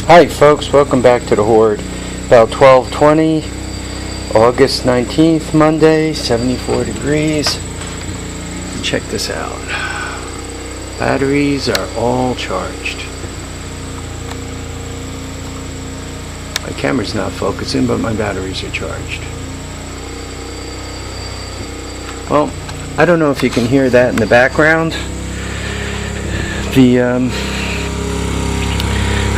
Hi folks, welcome back to the Horde. About 12:20, August 19th, Monday, 74 degrees. Check this out. Batteries are all charged. My camera's not focusing, but my batteries are charged. Well, I don't know if you can hear that in the background.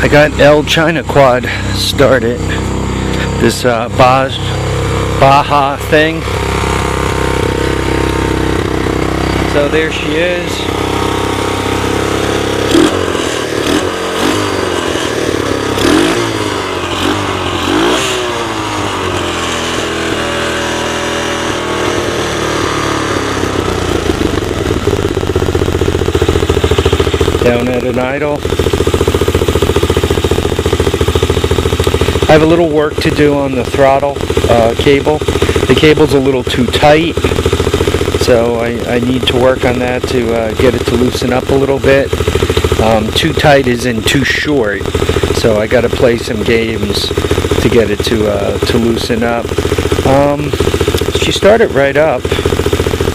I got El China Quad started. This Baja thing. So there she is. Down at an idle. I have a little work to do on the throttle cable. The cable's a little too tight, so I need to work on that to get it to loosen up a little bit. Too tight is in too short, so I got to play some games to get it to loosen up. She started right up.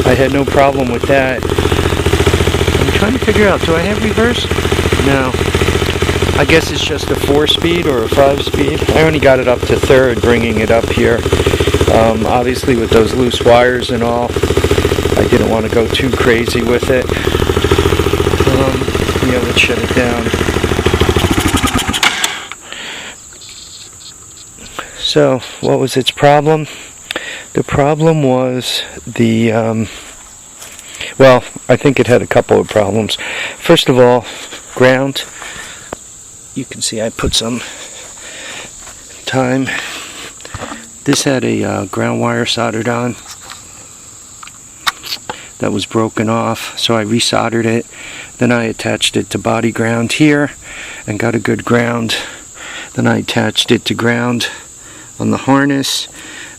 I had no problem with that. I'm trying to figure out, do I have reverse? No. I guess it's just a 4-speed or a 5-speed. I only got it up to third, bringing it up here. Obviously with those loose wires and all, I didn't want to go too crazy with it. Yeah, let's shut it down. So, what was its problem? The problem was the, well, I think it had a couple of problems. First of all, ground. You can see I put some time. This had a ground wire soldered on that was broken off, so I resoldered it. Then I attached it to body ground here and got a good ground. Then I attached it to ground on the harness,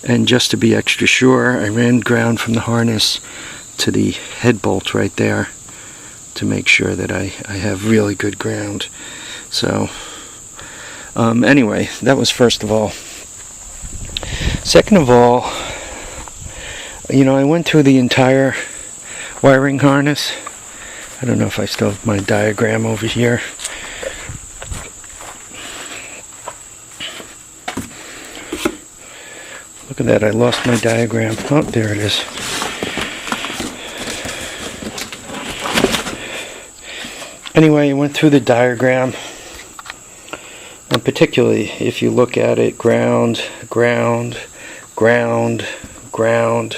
and just to be extra sure, I ran ground from the harness to the head bolt right there to make sure that I have really good ground. So, anyway, that was first of all. Second of all, I went through the entire wiring harness. I don't know if I still have my diagram over here. Look at that, I lost my diagram. Oh, there it is. Anyway, I went through the diagram. And particularly if you look at it, ground, ground, ground, ground,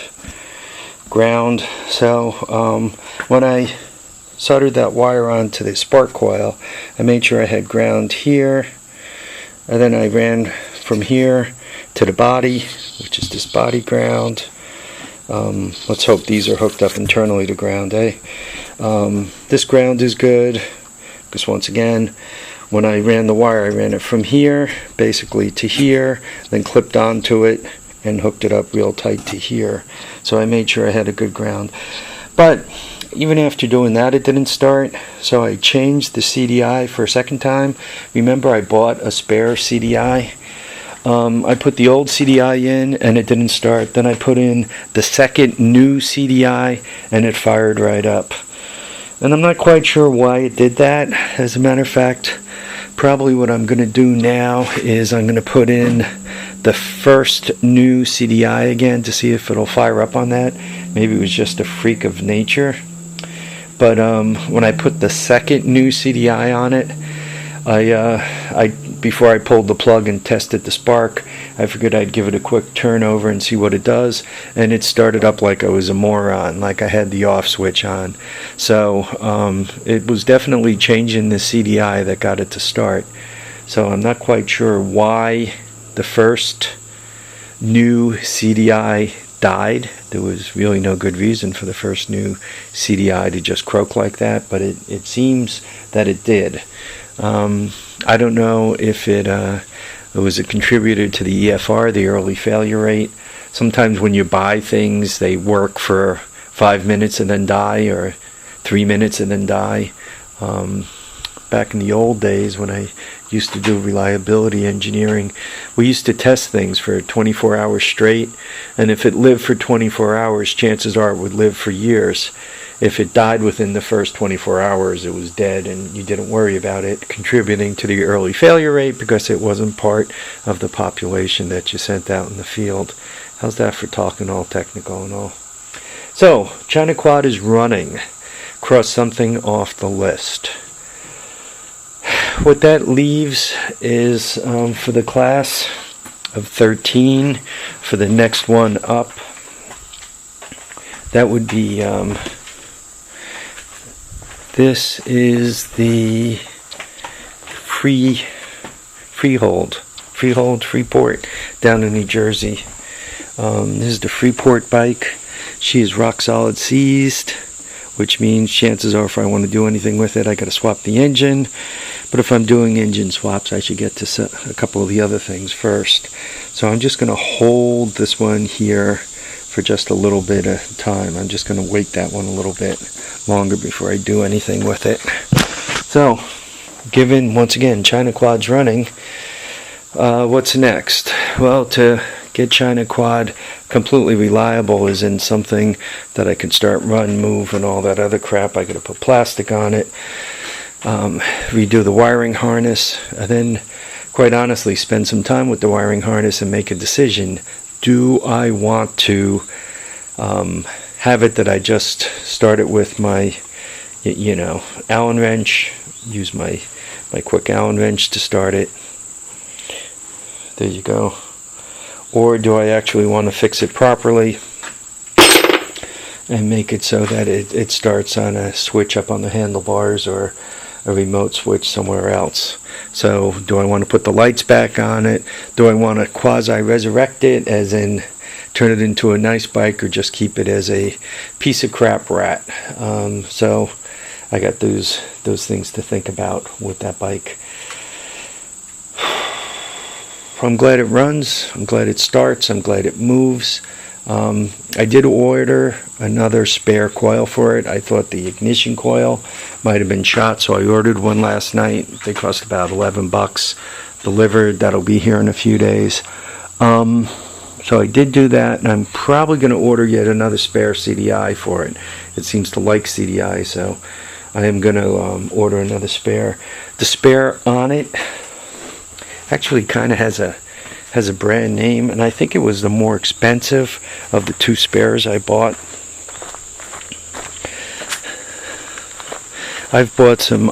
ground. So when I soldered that wire onto the spark coil, I made sure I had ground here, and then I ran from here to the body, which is this body ground. Let's hope these are hooked up internally to ground, eh? This ground is good, because once again, when I ran the wire, I ran it from here, basically to here, then clipped onto it and hooked it up real tight to here. So I made sure I had a good ground. But even after doing that, it didn't start. So I changed the CDI for a second time. Remember, I bought a spare CDI. I put the old CDI in and it didn't start. Then I put in the second new CDI and it fired right up. And I'm not quite sure why it did that. As a matter of fact, probably what I'm going to do now is I'm going to put in the first new CDI again to see if it'll fire up on that. Maybe it was just a freak of nature. But when I put the second new CDI on it, before I pulled the plug and tested the spark, I figured I'd give it a quick turnover and see what it does, and it started up like I was a moron, like I had the off switch on. So it was definitely changing the CDI that got it to start. So I'm not quite sure why the first new CDI died. There was really no good reason for the first new CDI to just croak like that, but it seems that it did. I don't know if it was a contributor to the EFR, the early failure rate. Sometimes when you buy things, they work for 5 minutes and then die, or 3 minutes and then die. back in the old days when I used to do reliability engineering, we used to test things for 24 hours straight, and if it lived for 24 hours, chances are it would live for years. If it died within the first 24 hours, it was dead, and you didn't worry about it contributing to the early failure rate because it wasn't part of the population that you sent out in the field. How's that for talking all technical and all? So, China Quad is running. Cross something off the list. What that leaves is for the class of 13, for the next one up, that would be, this is the Freeport down in New Jersey. This is the Freeport bike. She is rock solid seized, which means chances are if I want to do anything with it, I got to swap the engine. But if I'm doing engine swaps, I should get to a couple of the other things first. So I'm just going to hold this one here for just a little bit of time. I'm just going to wait that one a little bit longer before I do anything with it. So, given, once again, China Quad's running, what's next? Well, to get China Quad completely reliable is in something that I can start, run, move, and all that other crap. I got to put plastic on it, redo the wiring harness, and then, quite honestly, spend some time with the wiring harness and make a decision. Do I want to have it that I just started with my, Allen wrench, use my quick Allen wrench to start it. There you go. Or do I actually want to fix it properly and make it so that it starts on a switch up on the handlebars or a remote switch somewhere else? So do I want to put the lights back on it? Do I want to quasi-resurrect it, as in turn it into a nice bike, or just keep it as a piece of crap rat? So I got those things to think about with that bike. I'm glad it runs, I'm glad it starts, I'm glad it moves. I did order another spare coil for it. I thought the ignition coil might have been shot, so I ordered one last night. They cost about $11 delivered. That'll be here in a few days. So I did do that, and I'm probably going to order yet another spare CDI for it. It seems to like CDI, so I am going to order another spare. The spare on it actually kind of has a brand name, and I think it was the more expensive of the two spares I bought. I've bought some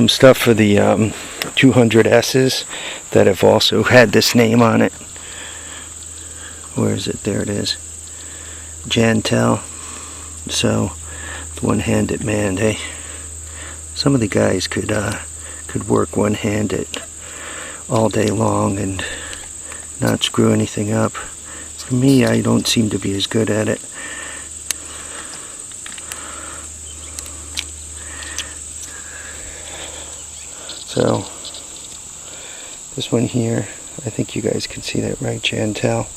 stuff for the 200S's that have also had this name on it. Where is it? There it is. Jantel. So, one-handed man, eh? Some of the guys could work one-handed all day long and not screw anything up. For me, I don't seem to be as good at it. So, this one here, I think you guys can see that, right? Jantel.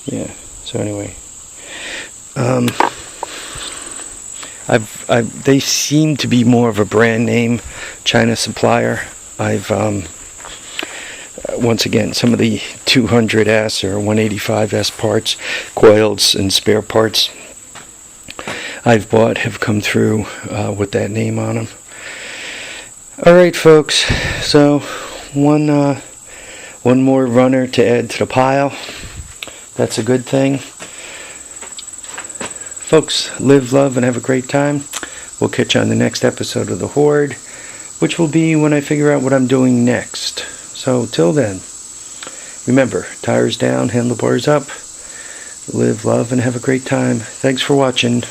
Yeah, so anyway. They seem to be more of a brand name China supplier. Once again, some of the 200S or 185S parts, coils and spare parts I've bought have come through with that name on them. Alright folks, so one more runner to add to the pile. That's a good thing. Folks, live, love, and have a great time. We'll catch you on the next episode of The Horde, which will be when I figure out what I'm doing next. So, till then, remember, tires down, handlebars up. Live, love, and have a great time. Thanks for watching.